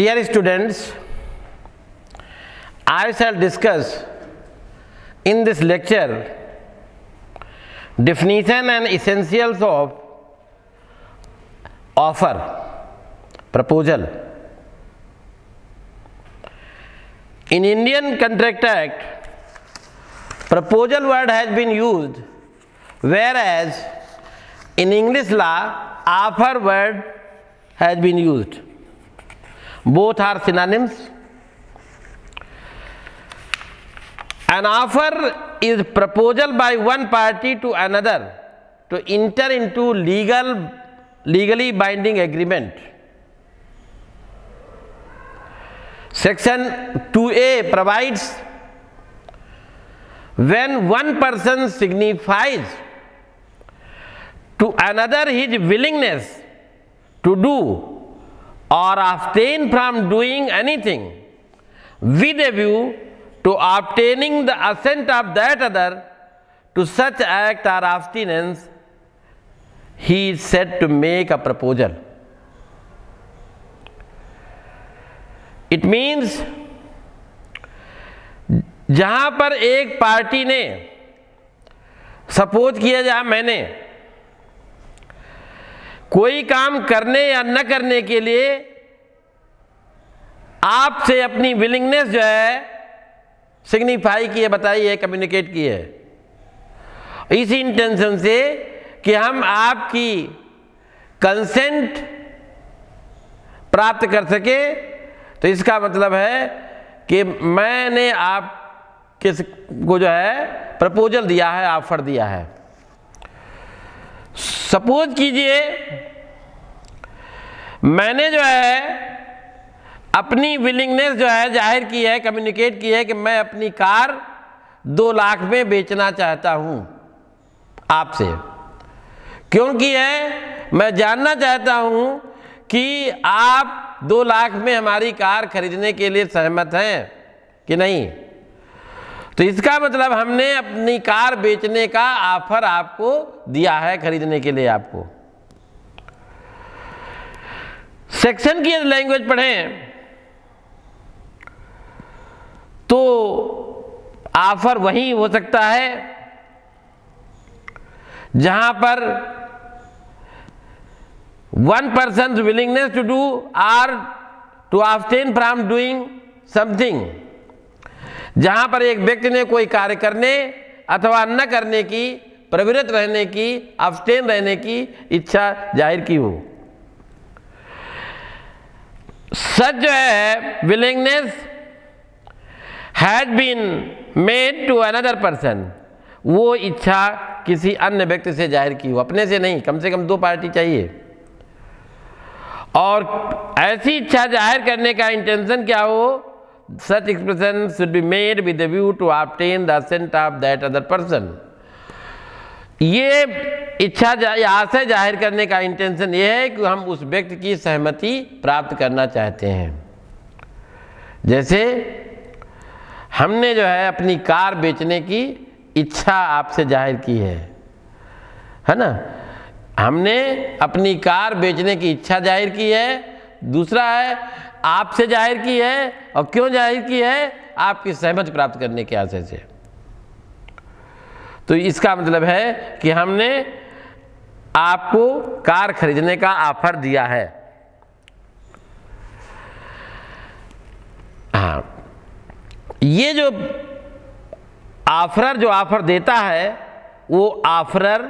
Dear students, I shall discuss in this lecture definition and essentials of offer, proposal. In Indian Contract Act, proposal word has been used, whereas in English law, offer word has been used. Both are synonyms. An offer is proposal by one party to another to enter into legally binding agreement. Section 2A provides when one person signifies to another his willingness to do or abstain from doing anything with a view to obtaining the assent of that other to such act or abstinence, he is said to make a proposal. It means जहां पर एक party ने, suppose किया जाए मैंने कोई काम करने या न करने के लिए आपसे अपनी विलिंगनेस जो है सिग्निफाई की है, बताई है, कम्युनिकेट की है, इसी इंटेंशन से कि हम आपकी कंसेंट प्राप्त कर सके। तो इसका मतलब है कि मैंने आप किसको जो है प्रपोजल दिया है, ऑफर दिया है। सपोज कीजिए मैंने जो है अपनी विलिंगनेस जो है जाहिर की है, कम्युनिकेट की है कि मैं अपनी कार 2 लाख में बेचना चाहता हूं आपसे। क्यों की है? मैं जानना चाहता हूं कि आप 2 लाख में हमारी कार खरीदने के लिए सहमत हैं कि नहीं। तो इसका मतलब हमने अपनी कार बेचने का ऑफर आपको दिया है, खरीदने के लिए आपको। सेक्शन की लैंग्वेज पढ़ें तो ऑफर वही हो सकता है जहां पर one person's willingness to do or to abstain from doing something, जहां पर एक व्यक्ति ने कोई कार्य करने अथवा न करने की, प्रवृत्त रहने की, अब्सटेन रहने की इच्छा जाहिर की हो। सच जो है willingness had been made to another person, वो इच्छा किसी अन्य व्यक्ति से जाहिर की हो, अपने से नहीं, कम से कम 2 पार्टी चाहिए। और ऐसी इच्छा जाहिर करने का इंटेंशन क्या हो? Such expression should be made with a view to obtain the assent of that other person. ये इच्छा आशय जाहिर करने का इंटेंशन ये है कि हम उस व्यक्ति की सहमति प्राप्त करना चाहते हैं। जैसे हमने जो है अपनी कार बेचने की इच्छा आपसे जाहिर की है ना। हमने अपनी कार बेचने की इच्छा जाहिर की है। दूसरा है आपसे जाहिर की है, और क्यों जाहिर की है? आपकी सहमति प्राप्त करने के आशय से। तो इसका मतलब है कि हमने आपको कार खरीदने का ऑफर दिया है। हाँ, ये जो ऑफरर जो ऑफर देता है वो ऑफरर,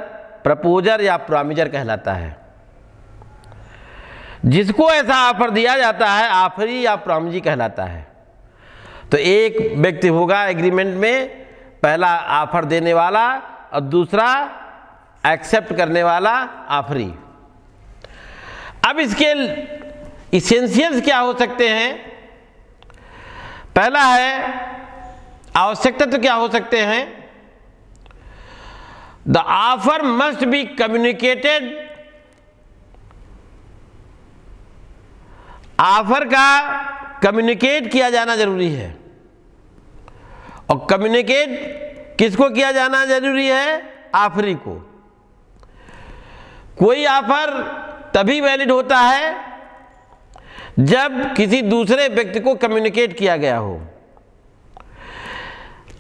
प्रपोजर या प्रॉमिजर कहलाता है। जिसको ऐसा ऑफर दिया जाता है ऑफरी या प्रॉमिजी कहलाता है। तो एक व्यक्ति होगा एग्रीमेंट में, पहला ऑफर देने वाला और दूसरा एक्सेप्ट करने वाला ऑफरी। अब इसके इसेंशियल्स क्या हो सकते हैं? पहला है आवश्यकता तो क्या हो सकते हैं? The offer must be communicated, offer का कम्युनिकेट किया जाना जरूरी है। और कम्युनिकेट किसको किया जाना जरूरी है? ऑफरी को। कोई ऑफर तभी वैलिड होता है जब किसी दूसरे व्यक्ति को कम्युनिकेट किया गया हो।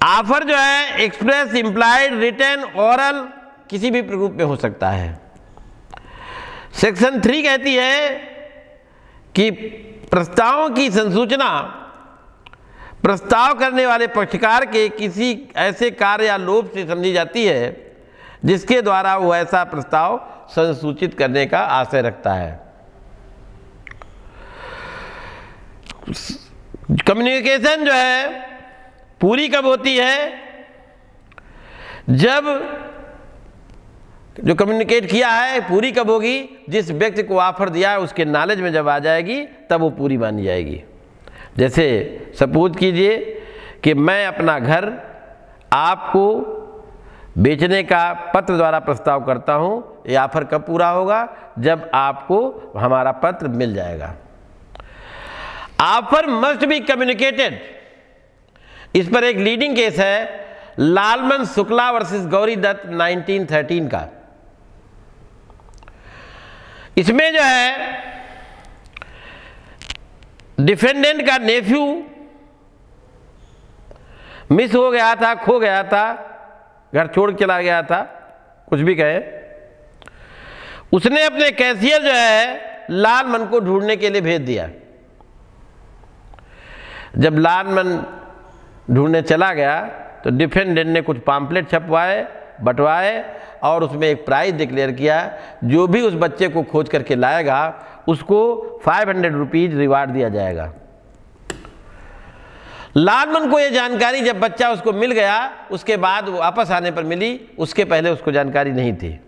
ऑफर जो है एक्सप्रेस, इम्प्लाइड, रिटन, ओरल किसी भी रूप में हो सकता है। सेक्शन 3 कहती है कि प्रस्तावों की संसूचना प्रस्ताव करने वाले पक्षकार के किसी ऐसे कार्य या लोभ से समझी जाती है जिसके द्वारा वो ऐसा प्रस्ताव संसूचित करने का आशय रखता है। कम्युनिकेशन जो है पूरी कब होती है? जब जो कम्युनिकेट किया है पूरी कब होगी? जिस व्यक्ति को ऑफर दिया है उसके नॉलेज में जब आ जाएगी तब वो पूरी मानी जाएगी। जैसे सपोज कीजिए कि मैं अपना घर आपको बेचने का पत्र द्वारा प्रस्ताव करता हूं। ये ऑफर कब पूरा होगा? जब आपको हमारा पत्र मिल जाएगा। Offer must be communicated. इस पर एक लीडिंग केस है लालमन शुक्ला वर्सेस गौरी दत्त 1913 का। इसमें जो है डिफेंडेंट का नेफ्यू मिस हो गया था, खो गया था, घर छोड़ चला गया था, कुछ भी कहे। उसने अपने कैशियर जो है लालमन को ढूंढने के लिए भेज दिया। जब लालमन ढूंढने चला गया तो डिफेंडेंट ने कुछ पॉम्पलेट छपवाए, बंटवाए और उसमें एक प्राइज डिक्लेयर किया, जो भी उस बच्चे को खोज करके लाएगा उसको 500 रुपीज रिवार्ड दिया जाएगा। लालमन को यह जानकारी जब बच्चा उसको मिल गया उसके बाद वो वापस आने पर मिली, उसके पहले उसको जानकारी नहीं थी।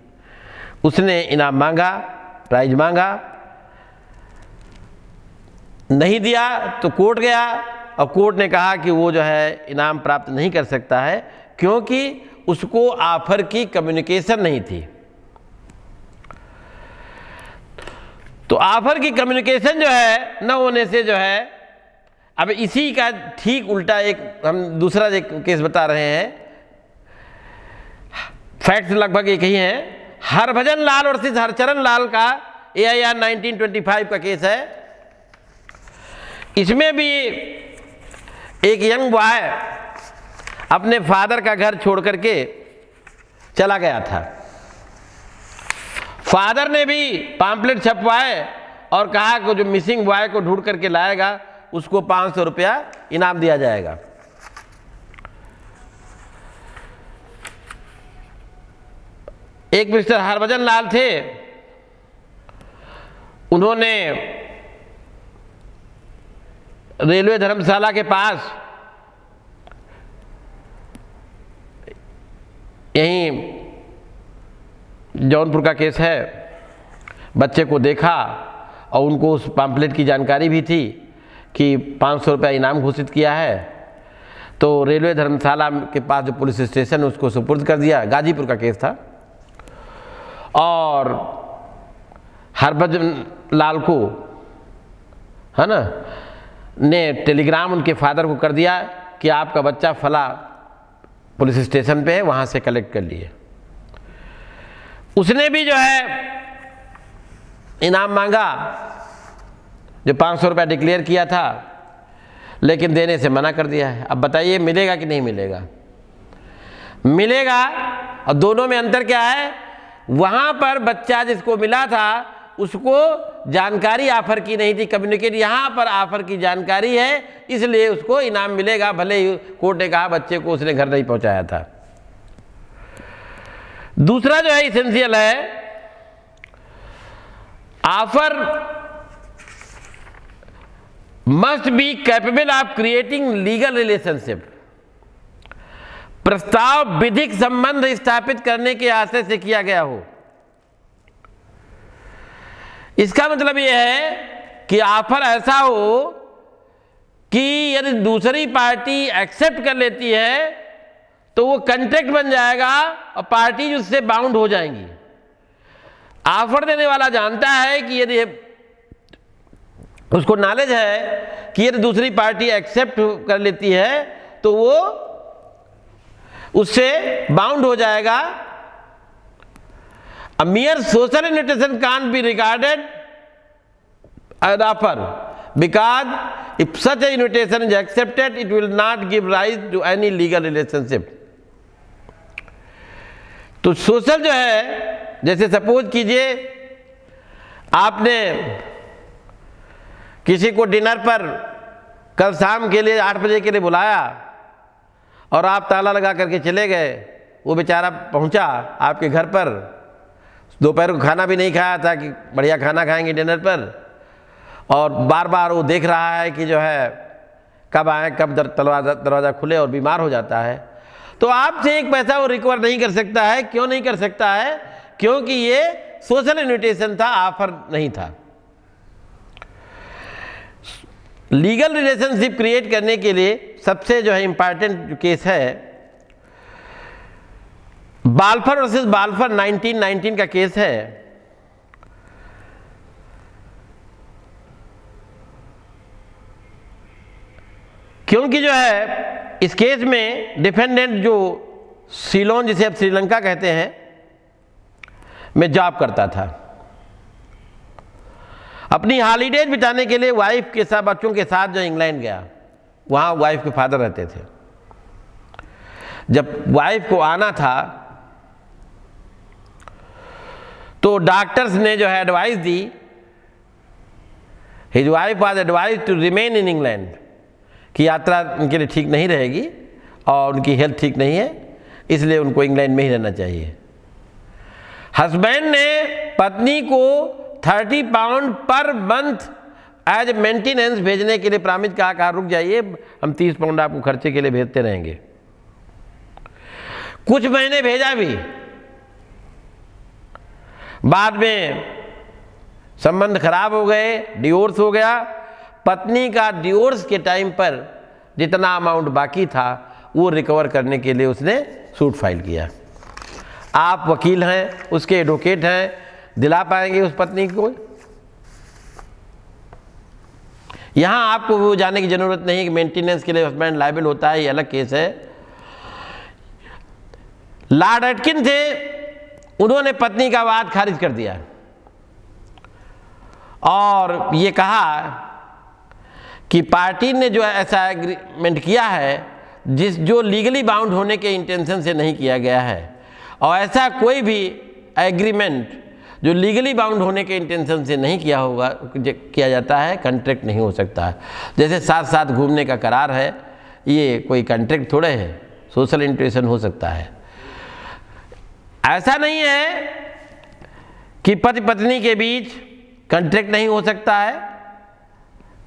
उसने इनाम मांगा, प्राइज मांगा, नहीं दिया तो कोर्ट गया और कोर्ट ने कहा कि वो जो है इनाम प्राप्त नहीं कर सकता है क्योंकि उसको ऑफर की कम्युनिकेशन नहीं थी। तो ऑफर की कम्युनिकेशन जो है न होने से जो है, अब इसी का ठीक उल्टा एक हम दूसरा एक केस बता रहे हैं। फैक्ट्स लगभग एक ही हैं। हरभजन लाल और हरचरण लाल का AIR 1925 का केस है। इसमें भी एक यंग बॉय अपने फादर का घर छोड़ करके चला गया था। फादर ने भी पॉम्पलेट छपवाए और कहा कि जो मिसिंग बॉय को ढूंढ करके लाएगा उसको 500 रुपया इनाम दिया जाएगा। एक मिस्टर हरभजन लाल थे, उन्होंने रेलवे धर्मशाला के पास यहीं जौनपुर का केस है, बच्चे को देखा और उनको उस पम्पलेट की जानकारी भी थी कि 500 रुपया इनाम घोषित किया है। तो रेलवे धर्मशाला के पास जो पुलिस स्टेशन है उसको सुपुर्द कर दिया। गाजीपुर का केस था। और हरभजन लाल को है ना ने टेलीग्राम उनके फादर को कर दिया कि आपका बच्चा फला पुलिस स्टेशन पे है, वहाँ से कलेक्ट कर लिए। उसने भी जो है इनाम मांगा, जो 500 रुपया डिक्लेयर किया था, लेकिन देने से मना कर दिया है। अब बताइए मिलेगा कि नहीं मिलेगा? मिलेगा। और दोनों में अंतर क्या है? वहाँ पर बच्चा जिसको मिला था उसको जानकारी ऑफर की नहीं थी, कम्युनिकेट। यहाँ पर ऑफर की जानकारी है, इसलिए उसको इनाम मिलेगा, भले ही कोर्ट ने कहा बच्चे को उसने घर नहीं पहुँचाया था। दूसरा जो है इसेंशियल है, offer must be capable of creating legal relationship. प्रस्ताव विधिक संबंध स्थापित करने के आशय से किया गया हो। इसका मतलब यह है कि ऑफर ऐसा हो कि यदि दूसरी पार्टी एक्सेप्ट कर लेती है तो वो कॉन्ट्रैक्ट बन जाएगा और पार्टी उससे बाउंड हो जाएंगी। ऑफर देने वाला जानता है कि यदि उसको नॉलेज है कि यदि दूसरी पार्टी एक्सेप्ट कर लेती है तो वो उससे बाउंड हो जाएगा। A mere social invitation can't be regarded as an offer because if such a invitation is accepted, it will not give rise to any legal relationship. तो सोशल जो है, जैसे सपोज कीजिए आपने किसी को डिनर पर कल शाम के लिए 8 बजे के लिए बुलाया और आप ताला लगा करके चले गए, वो बेचारा पहुंचा आपके घर पर, दोपहर को खाना भी नहीं खाया था कि बढ़िया खाना खाएंगे डिनर पर, और बार बार वो देख रहा है कि जो है कब आए, कब दरवाज़ा खुले, और बीमार हो जाता है, तो आपसे एक पैसा वो रिकवर नहीं कर सकता है। क्यों नहीं कर सकता है? क्योंकि ये सोशल इन्विटेशन था, ऑफर नहीं था। लीगल रिलेशनशिप क्रिएट करने के लिए सबसे जो है इंपॉर्टेंट केस है बाल्फर वर्सेस बाल्फर 1919 का केस है। क्योंकि जो है इस केस में डिफेंडेंट जो सीलोन, जिसे अब श्रीलंका कहते हैं, में जॉब करता था। अपनी हॉलीडेज बिताने के लिए वाइफ के साथ, बच्चों के साथ जो इंग्लैंड गया, वहाँ वाइफ के फादर रहते थे। जब वाइफ को आना था तो डॉक्टर्स ने जो है एडवाइस दी, his wife was advise to remain in England, कि यात्रा उनके लिए ठीक नहीं रहेगी और उनकी हेल्थ ठीक नहीं है, इसलिए उनको इंग्लैंड में ही रहना चाहिए। हस्बैंड ने पत्नी को 30 pound per month as maintenance भेजने के लिए प्रॉमिस कहा रुक जाइए, हम 30 पाउंड आपको खर्चे के लिए भेजते रहेंगे। कुछ महीने भेजा भी, बाद में संबंध खराब हो गए, डिवोर्स हो गया। पत्नी का डिवोर्स के टाइम पर जितना अमाउंट बाकी था वो रिकवर करने के लिए उसने सूट फाइल किया। आप वकील हैं, उसके एडवोकेट हैं, दिला पाएंगे उस पत्नी को? यहां आपको वो जाने की जरूरत नहीं कि मेंटेनेंस के लिए हस्बैंड लायबल होता है, ये अलग केस है। लॉर्ड एटकिन थे, उन्होंने पत्नी का वाद खारिज कर दिया और ये कहा कि पार्टी ने जो ऐसा एग्रीमेंट किया है जो लीगली बाउंड होने के इंटेंशन से नहीं किया गया है, और ऐसा कोई भी एग्रीमेंट जो लीगली बाउंड होने के इंटेंशन से नहीं किया जाता है, कॉन्ट्रैक्ट नहीं हो सकता है। जैसे साथ साथ घूमने का करार है, ये कोई कॉन्ट्रैक्ट थोड़े है, सोशल इंट्यूशन हो सकता है। ऐसा नहीं है कि पति पत्नी के बीच कॉन्ट्रैक्ट नहीं हो सकता है,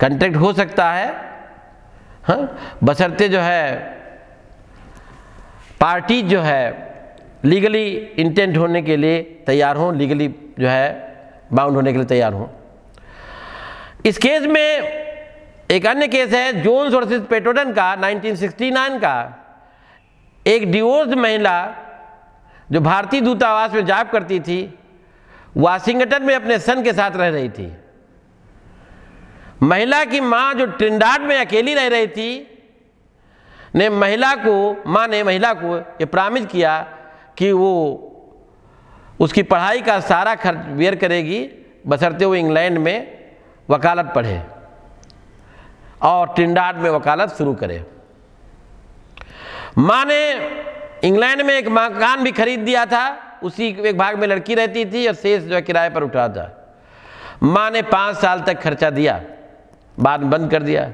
कॉन्ट्रैक्ट हो सकता है, हाँ, बशर्ते जो है पार्टी जो है लीगली इंटेंट होने के लिए तैयार हों, लीगली जो है बाउंड होने के लिए तैयार हों। इस केस में एक अन्य केस है जोन्स वर्सेस पेटोडन का 1969 का। एक डिवोर्स महिला जो भारतीय दूतावास में जॉब करती थी, वाशिंगटन में अपने सन के साथ रह रही थी। महिला की मां जो ट्रिनिडाड में अकेली रह रही थी मां ने महिला को ये प्रॉमिस किया कि वो उसकी पढ़ाई का सारा खर्च बेयर करेगी, बशर्ते वो इंग्लैंड में वकालत पढ़े और ट्रिनिडाड में वकालत शुरू करे। मां ने इंग्लैंड में एक मकान भी खरीद दिया था, उसी एक भाग में लड़की रहती थी और शेष जो है किराए पर उठा था। मां ने 5 साल तक खर्चा दिया, बाद में बंद कर दिया।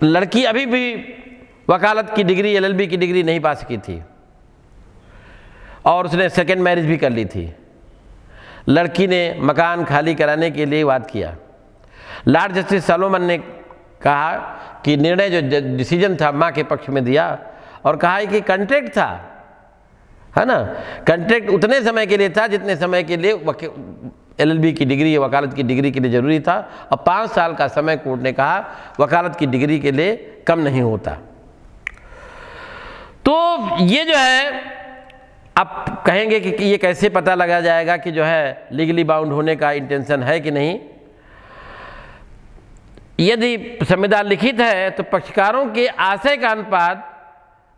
लड़की अभी भी वकालत की डिग्री, LLB की डिग्री नहीं पा सकी थी और उसने सेकेंड मैरिज भी कर ली थी। लड़की ने मकान खाली कराने के लिए वाद किया। लॉर्ड जस्टिस सलोमन ने कहा कि निर्णय जो डिसीजन था मां के पक्ष में दिया और कहा कि कॉन्ट्रैक्ट था, है ना, कॉन्ट्रैक्ट उतने समय के लिए था जितने समय के लिए LLB की डिग्री, वकालत की डिग्री के लिए जरूरी था, और 5 साल का समय कोर्ट ने कहा वकालत की डिग्री के लिए कम नहीं होता। तो ये जो है, आप कहेंगे कि ये कैसे पता लगा जाएगा कि जो है लीगली बाउंड होने का इंटेंशन है कि नहीं। यदि संविदा लिखित है तो पक्षकारों के आशय का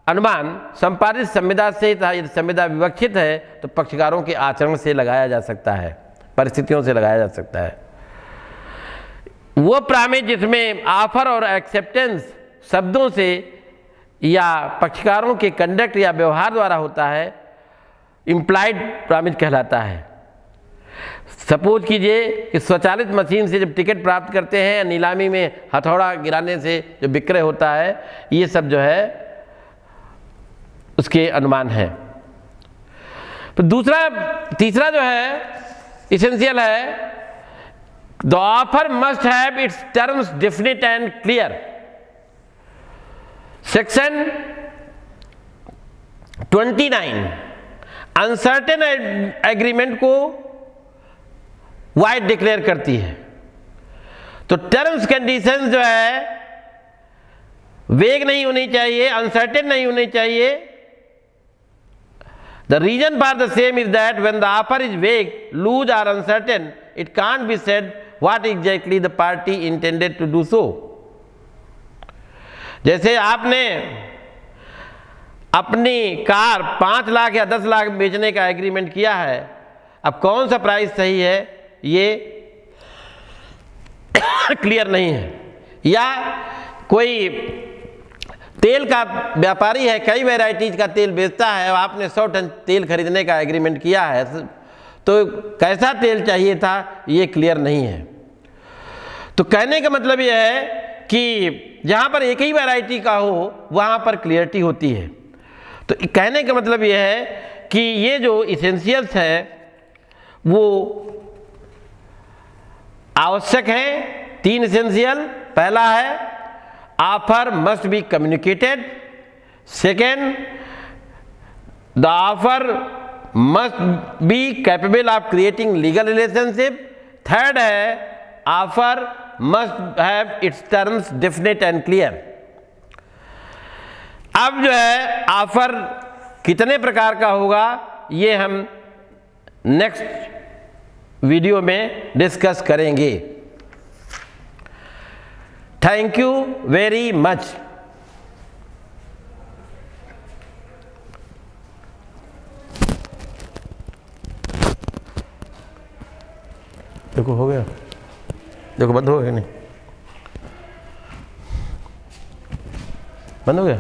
अनुमान संपादित संविदा से, यदि संविदा विवक्षित है तो पक्षकारों के आचरण से लगाया जा सकता है, परिस्थितियों से लगाया जा सकता है। वो प्रॉमिस जिसमें ऑफर और एक्सेप्टेंस शब्दों से या पक्षकारों के कंडक्ट या व्यवहार द्वारा होता है, इम्प्लाइड प्रॉमिस कहलाता है। सपोज कीजिए कि स्वचालित मशीन से जब टिकट प्राप्त करते हैं या नीलामी में हथौड़ा गिराने से जो विक्रय होता है, ये सब जो है उसके अनुमान है। तो तीसरा जो है इसेंशियल है, the offer must have its terms definite and clear. Section 29 uncertain agreement को वाइड डिक्लेयर करती है। तो टर्म्स कंडीशंस जो है वेग नहीं होनी चाहिए, अनसर्टेन नहीं होनी चाहिए। The reason for the same is that when the offer is vague, loose or uncertain, it can't be said what exactly the party intended to do so. जैसे आपने अपनी कार 5 लाख या 10 लाख बेचने का एग्रीमेंट किया है, अब कौन सा प्राइस सही है ये क्लियर नहीं है। या कोई तेल का व्यापारी है, कई वैरायटीज का तेल बेचता है, आपने 100 टन तेल खरीदने का एग्रीमेंट किया है, तो कैसा तेल चाहिए था ये क्लियर नहीं है। तो कहने का मतलब यह है कि जहाँ पर एक ही वैरायटी का हो वहाँ पर क्लियरिटी होती है। तो कहने का मतलब यह है कि ये जो इसेंशियल्स है वो आवश्यक है। 3 इसेंशियल, पहला है offer must be communicated, second the offer must be capable of creating legal relationship, third है offer must have its terms definite and clear. अब जो है ऑफर कितने प्रकार का होगा ये हम नेक्स्ट वीडियो में डिस्कस करेंगे। Thank you very much. देखो हो गया, देखो बंद हो गया नहीं, बंद हो गया।